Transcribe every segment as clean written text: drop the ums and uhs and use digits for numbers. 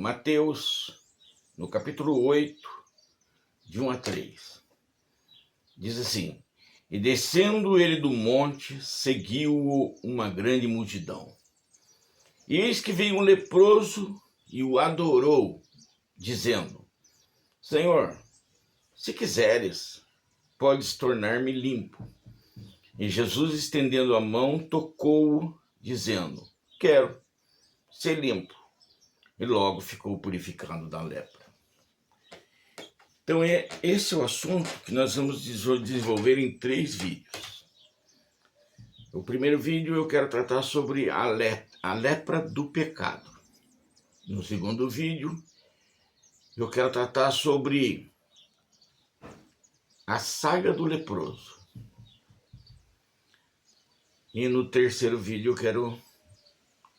Mateus, no capítulo 8, de 1 a 3. Diz assim: E descendo ele do monte, seguiu-o uma grande multidão. E eis que veio um leproso e o adorou, dizendo: Senhor, se quiseres, podes tornar-me limpo. E Jesus, estendendo a mão, tocou-o, dizendo: Quero ser limpo. E logo ficou purificado da lepra. Então, esse é o assunto que nós vamos desenvolver em 3 vídeos. O primeiro vídeo eu quero tratar sobre a lepra do pecado. No segundo vídeo, eu quero tratar sobre a saga do leproso. E no terceiro vídeo eu quero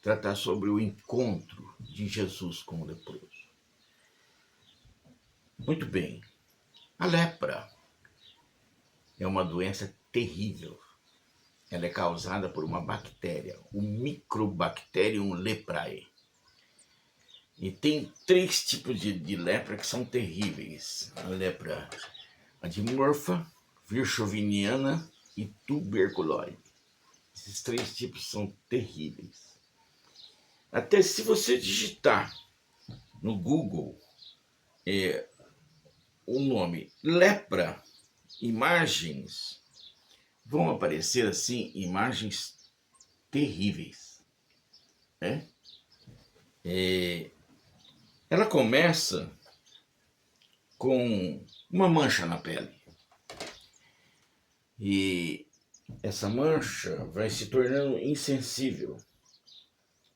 tratar sobre o encontro de Jesus com o leproso. Muito bem. A lepra é uma doença terrível. Ela é causada por uma bactéria, o Microbacterium leprae. E tem 3 tipos de lepra que são terríveis. A lepra adimorfa, virchoviana e tuberculose. Esses 3 tipos são terríveis. Até se você digitar no Google o nome lepra, imagens, vão aparecer assim imagens terríveis. Né? Ela começa com uma mancha na pele. E essa mancha vai se tornando insensível,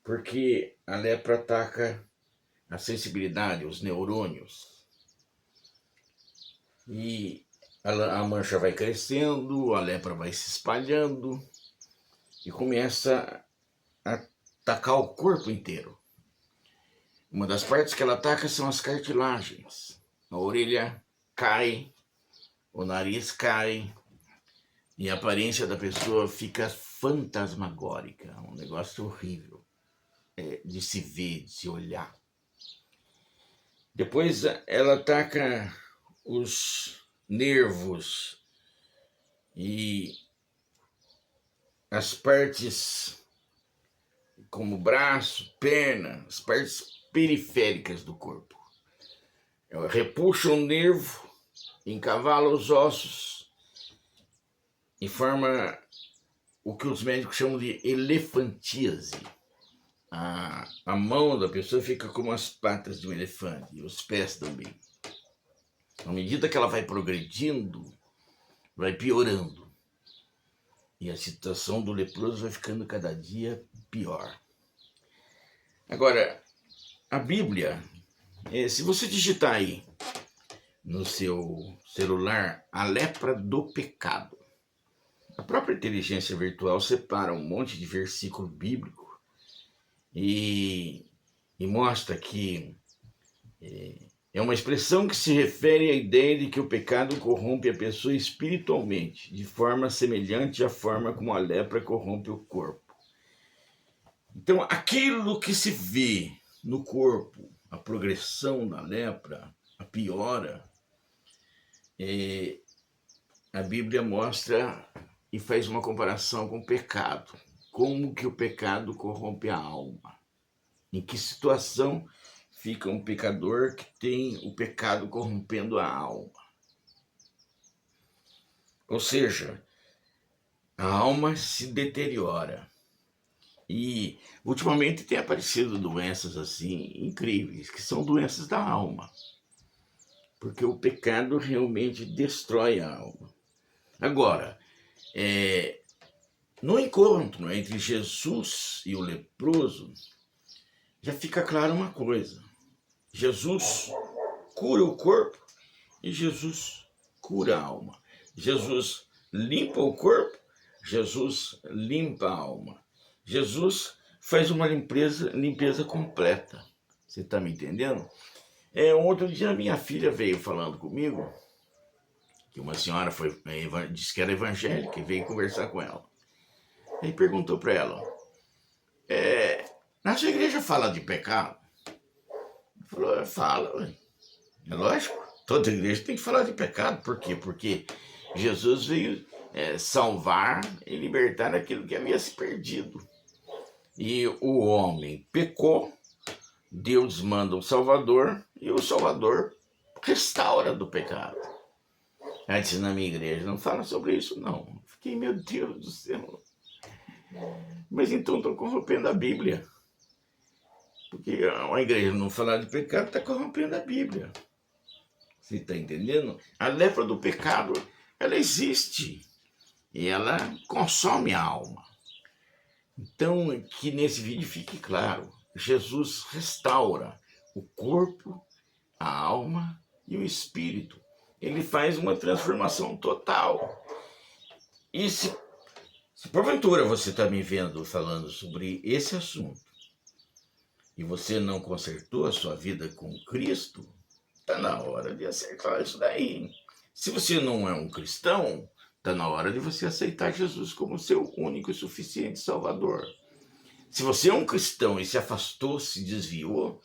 porque a lepra ataca a sensibilidade, os neurônios. E a mancha vai crescendo, a lepra vai se espalhando e começa a atacar o corpo inteiro. Uma das partes que ela ataca são as cartilagens. A orelha cai, o nariz cai e a aparência da pessoa fica fantasmagórica. Um negócio horrível de se ver, de se olhar. Depois ela ataca os nervos e as partes como braço, perna, as partes periféricas do corpo. Ela repuxa o nervo, encavala os ossos e forma o que os médicos chamam de elefantíase. A mão da pessoa fica como as patas de um elefante e os pés também. À medida que ela vai progredindo, vai piorando. E a situação do leproso vai ficando cada dia pior. Agora, a Bíblia, se você digitar aí no seu celular a lepra do pecado, a própria inteligência virtual separa um monte de versículo bíblico e mostra que é uma expressão que se refere à ideia de que o pecado corrompe a pessoa espiritualmente, de forma semelhante à forma como a lepra corrompe o corpo. Então, aquilo que se vê no corpo, a progressão da lepra, a piora, a Bíblia mostra e faz uma comparação com o pecado. Como que o pecado corrompe a alma? Em que situação fica um pecador que tem o pecado corrompendo a alma? Ou seja, a alma se deteriora. E ultimamente tem aparecido doenças assim incríveis, que são doenças da alma. Porque o pecado realmente destrói a alma. Agora, no encontro entre Jesus e o leproso, já fica claro uma coisa. Jesus cura o corpo e Jesus cura a alma. Jesus limpa o corpo, Jesus limpa a alma. Jesus faz uma limpeza completa. Você está me entendendo? Um outro dia minha filha veio falando comigo, que uma senhora disse que era evangélica e veio conversar com ela. Aí perguntou para ela, na sua igreja fala de pecado? Falou, fala, ué. É lógico. Toda igreja tem que falar de pecado. Por quê? Porque Jesus veio salvar e libertar aquilo que havia se perdido. E o homem pecou, Deus manda um Salvador e o Salvador restaura do pecado. Antes na minha igreja não fala sobre isso, não. Fiquei, meu Deus do céu. Mas então estou corrompendo a Bíblia. Porque a igreja não falar de pecado está corrompendo a Bíblia. Você está entendendo? A lepra do pecado, ela existe. E ela consome a alma. Então, que nesse vídeo fique claro. Jesus restaura o corpo, a alma e o espírito. Ele faz uma transformação total. E se porventura você está me vendo falando sobre esse assunto e você não consertou a sua vida com Cristo, está na hora de acertar isso daí. Se você não é um cristão, está na hora de você aceitar Jesus como seu único e suficiente Salvador. Se você é um cristão e se afastou, se desviou,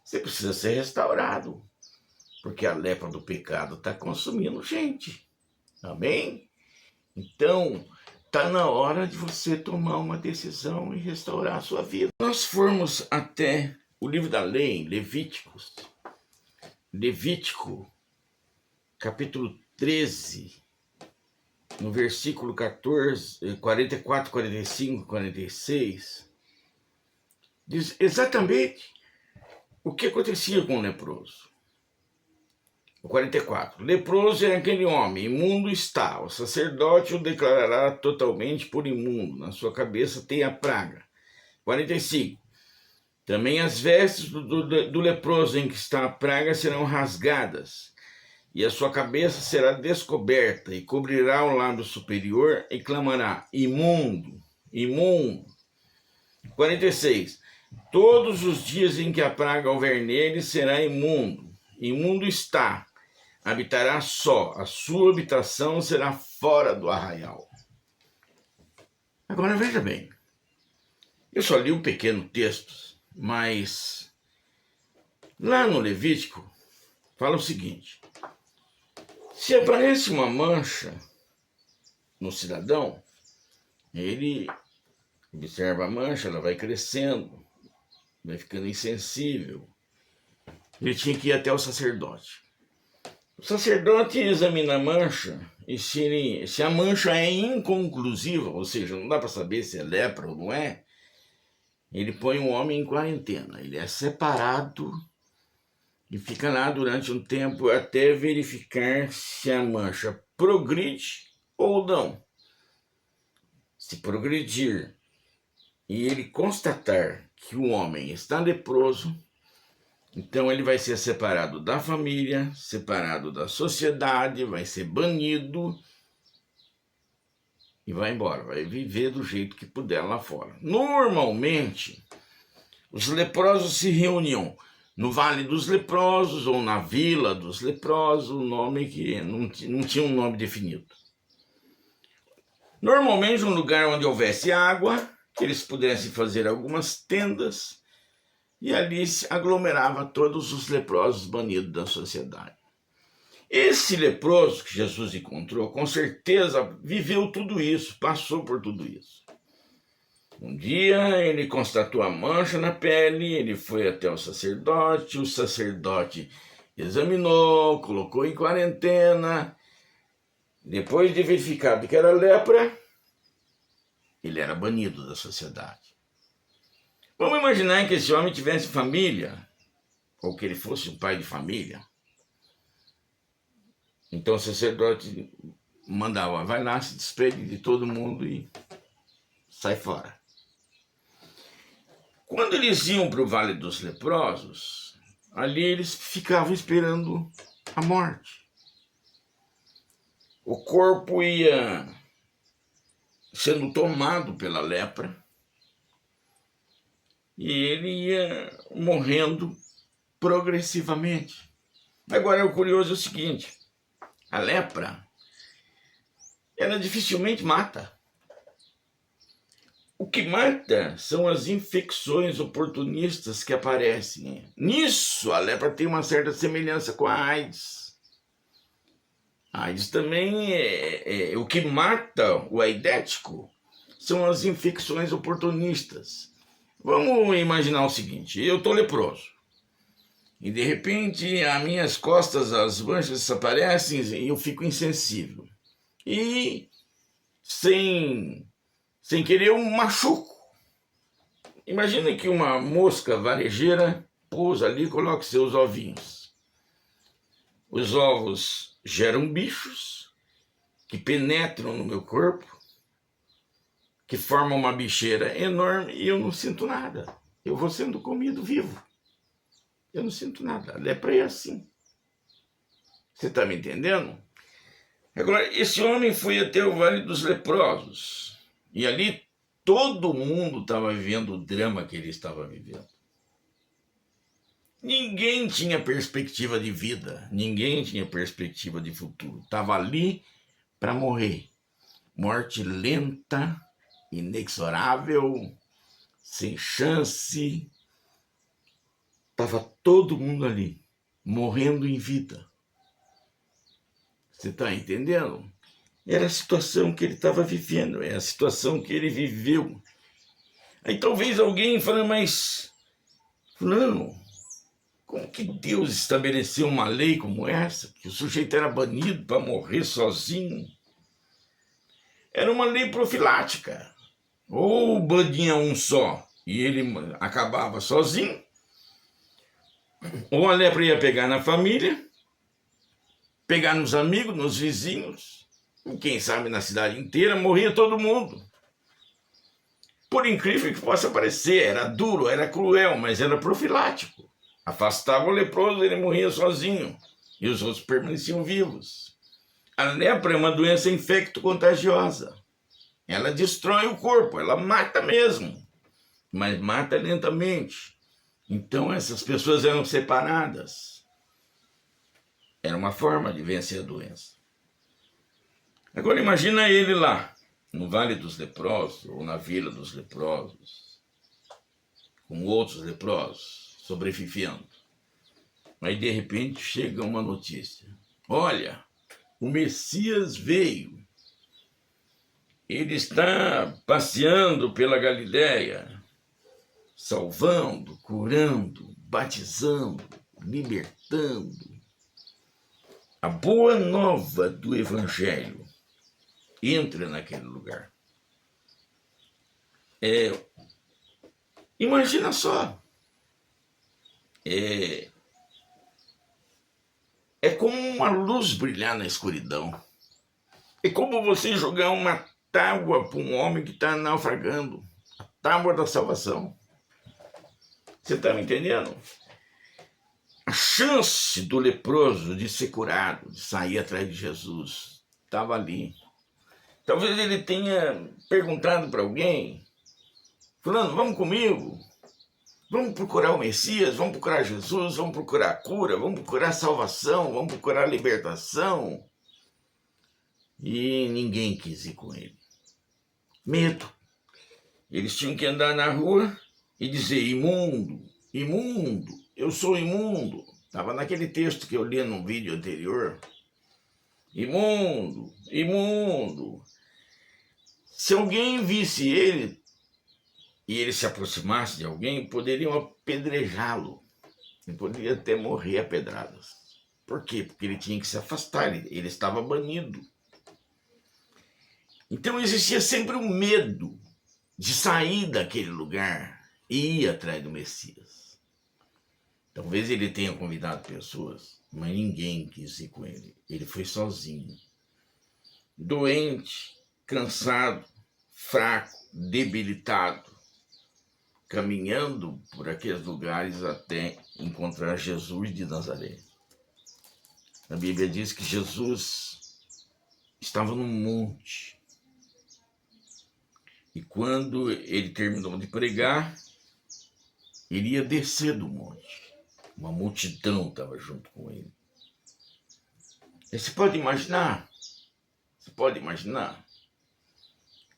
você precisa ser restaurado. Porque a lepra do pecado está consumindo gente. Amém? Então, está na hora de você tomar uma decisão e restaurar a sua vida. Nós formos até o livro da lei, Levítico, capítulo 13, no versículo 14, 44, 45, 46, diz exatamente o que acontecia com o leproso. O 44. Leproso é aquele homem, imundo está. O sacerdote o declarará totalmente por imundo. Na sua cabeça tem a praga. 45. Também as vestes do leproso em que está a praga serão rasgadas, e a sua cabeça será descoberta, e cobrirá o lábio superior, e clamará, imundo, imundo. 46. Todos os dias em que a praga houver nele, será imundo. Imundo está. Habitará só, a sua habitação será fora do arraial. Agora veja bem, eu só li um pequeno texto, mas lá no Levítico fala o seguinte: se aparece uma mancha no cidadão, ele observa a mancha, ela vai crescendo, vai ficando insensível. Ele tinha que ir até o sacerdote. O sacerdote examina a mancha e se a mancha é inconclusiva, ou seja, não dá para saber se é lepra ou não é, ele põe o homem em quarentena. Ele é separado e fica lá durante um tempo até verificar se a mancha progride ou não. Se progredir e ele constatar que o homem está leproso, então ele vai ser separado da família, separado da sociedade, vai ser banido e vai embora, vai viver do jeito que puder lá fora. Normalmente, os leprosos se reuniam no Vale dos Leprosos ou na Vila dos Leprosos, um nome que não tinha um nome definido. Normalmente um lugar onde houvesse água, que eles pudessem fazer algumas tendas, e ali se aglomerava todos os leprosos banidos da sociedade. Esse leproso que Jesus encontrou, com certeza viveu tudo isso, passou por tudo isso. Um dia ele constatou a mancha na pele, ele foi até o sacerdote examinou, colocou em quarentena. Depois de verificado que era lepra, ele era banido da sociedade. Vamos imaginar que esse homem tivesse família, ou que ele fosse um pai de família. Então o sacerdote mandava, vai lá, se despede de todo mundo e sai fora. Quando eles iam para o Vale dos Leprosos, ali eles ficavam esperando a morte. O corpo ia sendo tomado pela lepra, e ele ia morrendo progressivamente. Agora, o curioso é o seguinte: a lepra, ela dificilmente mata. O que mata são as infecções oportunistas que aparecem. Nisso, a lepra tem uma certa semelhança com a AIDS. A AIDS também o que mata o aidético são as infecções oportunistas. Vamos imaginar o seguinte, eu estou leproso. E de repente, as minhas costas, as manchas aparecem e eu fico insensível. E sem querer eu machuco. Imagina que uma mosca varejeira pousa ali e coloca seus ovinhos. Os ovos geram bichos que penetram no meu corpo, que formam uma bicheira enorme e eu não sinto nada. Eu vou sendo comido vivo. Eu não sinto nada. A lepra é assim. Você está me entendendo? Agora, esse homem foi até o Vale dos Leprosos. E ali todo mundo estava vivendo o drama que ele estava vivendo. Ninguém tinha perspectiva de vida. Ninguém tinha perspectiva de futuro. Estava ali para morrer. Morte lenta, inexorável, sem chance. Estava todo mundo ali, morrendo em vida. Você está entendendo? Era a situação que ele estava vivendo, é a situação que ele viveu. Aí talvez alguém fale, mas, fulano, como que Deus estabeleceu uma lei como essa? Que o sujeito era banido para morrer sozinho? Era uma lei profilática. Ou bania um só e ele acabava sozinho, ou a lepra ia pegar na família, pegar nos amigos, nos vizinhos, e quem sabe na cidade inteira, morria todo mundo. Por incrível que possa parecer, era duro, era cruel, mas era profilático. Afastava o leproso, ele morria sozinho, e os outros permaneciam vivos. A lepra é uma doença infecto-contagiosa. Ela destrói o corpo, ela mata mesmo, mas mata lentamente. Então essas pessoas eram separadas. Era uma forma de vencer a doença. Agora imagina ele lá, no Vale dos Leprosos, ou na Vila dos Leprosos, com outros leprosos, sobrevivendo. Aí de repente chega uma notícia. Olha, o Messias veio. Ele está passeando pela Galileia, salvando, curando, batizando, libertando. A boa nova do Evangelho entra naquele lugar. Imagina só. É como uma luz brilhar na escuridão. É como você jogar uma tábua para um homem que está naufragando. A tábua da salvação. Você está me entendendo? A chance do leproso de ser curado, de sair atrás de Jesus, estava ali. Talvez ele tenha perguntado para alguém, fulano, vamos comigo? Vamos procurar o Messias, vamos procurar Jesus, vamos procurar a cura, vamos procurar a salvação, vamos procurar a libertação. E ninguém quis ir com ele. Medo. Eles tinham que andar na rua e dizer, imundo, imundo, eu sou imundo. Estava naquele texto que eu li num vídeo anterior. Imundo, imundo. Se alguém visse ele e ele se aproximasse de alguém, poderiam apedrejá-lo. Ele poderia até morrer a pedradas. Por quê? Porque ele tinha que se afastar, ele estava banido. Então existia sempre o medo de sair daquele lugar e ir atrás do Messias. Talvez ele tenha convidado pessoas, mas ninguém quis ir com ele. Ele foi sozinho. Doente, cansado, fraco, debilitado, caminhando por aqueles lugares até encontrar Jesus de Nazaré. A Bíblia diz que Jesus estava num monte. E quando ele terminou de pregar, ele ia descer do monte. Uma multidão estava junto com ele. E você pode imaginar? Você pode imaginar?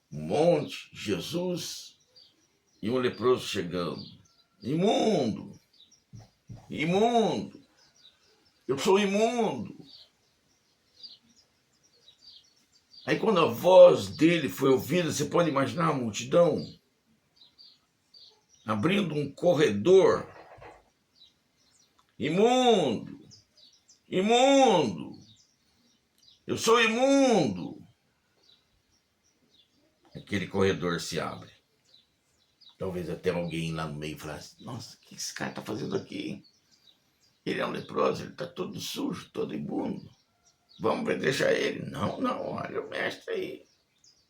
Um monte, Jesus E um leproso chegando. Imundo! Imundo! Eu sou imundo! Aí quando a voz dele foi ouvida, você pode imaginar a multidão abrindo um corredor. Imundo! Imundo! Eu sou imundo! Aquele corredor se abre. Talvez até alguém lá no meio falasse, nossa, o que esse cara está fazendo aqui? Ele é um leproso, ele está todo sujo, todo imundo. Vamos deixar ele? Não, olha o mestre aí.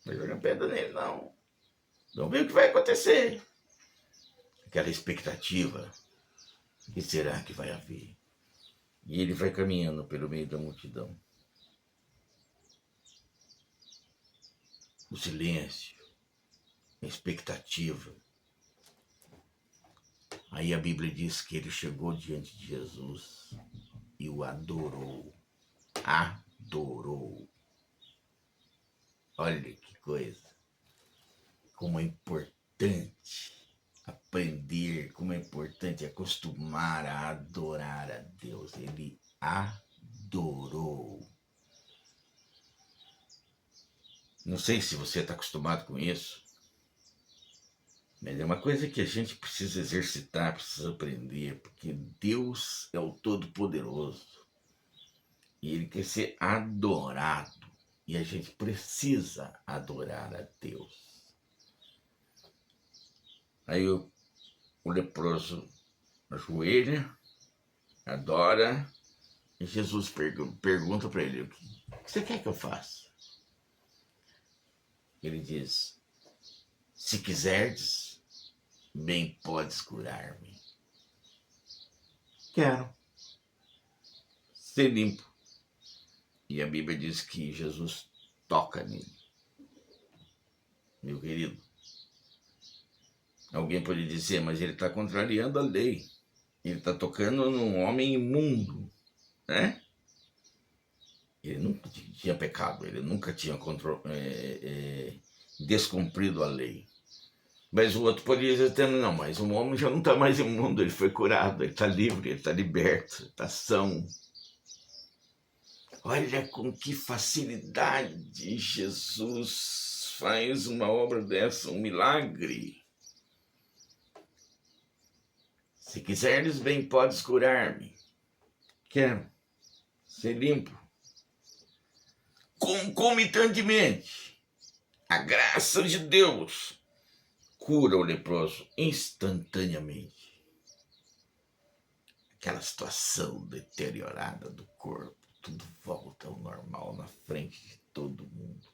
Não joga pedra nele, não. Vamos ver o que vai acontecer. Aquela expectativa. O que será que vai haver? E ele vai caminhando pelo meio da multidão. O silêncio, a expectativa. Aí a Bíblia diz que ele chegou diante de Jesus e o adorou. Adorou. Olha que coisa. Como é importante aprender, como é importante acostumar a adorar a Deus. Ele adorou. Não sei se você está acostumado com isso, mas é uma coisa que a gente precisa exercitar, precisa aprender, porque Deus é o Todo-Poderoso e Ele quer ser adorado e a gente precisa adorar a Deus. Aí o leproso ajoelha, adora, e Jesus pergunta para ele, o que você quer que eu faça? Ele diz, se quiserdes, bem podes curar-me. Quero ser limpo. E a Bíblia diz que Jesus toca nele. Meu querido, alguém pode dizer, mas ele está contrariando a lei. Ele está tocando num homem imundo, né? Ele nunca tinha pecado, ele nunca tinha descumprido a lei. Mas o outro poderia dizer, não, mas o homem já não está mais imundo, ele foi curado, ele está livre, ele está liberto, está são. Olha com que facilidade Jesus faz uma obra dessa, um milagre. Se quiseres, bem podes curar-me. Quero ser limpo. Concomitantemente, a graça de Deus cura o leproso instantaneamente. Aquela situação deteriorada do corpo, tudo volta ao normal na frente de todo mundo.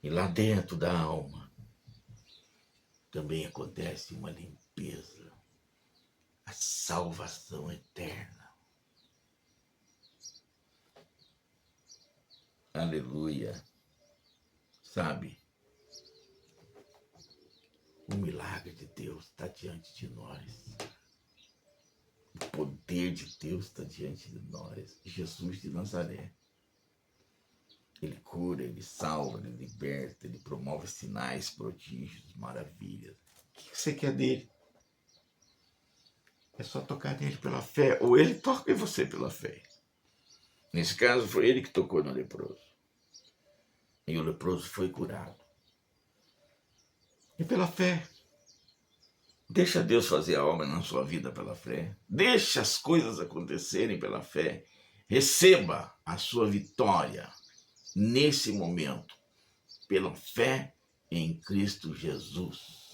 E lá dentro da alma também acontece uma limpeza, a salvação eterna. Aleluia. Sabe, o milagre de Deus está diante de nós. O poder de Deus está diante de nós. Jesus de Nazaré. Ele cura, ele salva, ele liberta, ele promove sinais, prodígios, maravilhas. O que você quer dele? É só tocar nele pela fé, ou ele toca em você pela fé. Nesse caso, foi ele que tocou no leproso. E o leproso foi curado. E pela fé. Deixa Deus fazer a obra na sua vida pela fé. Deixa as coisas acontecerem pela fé. Receba a sua vitória nesse momento, pela fé em Cristo Jesus.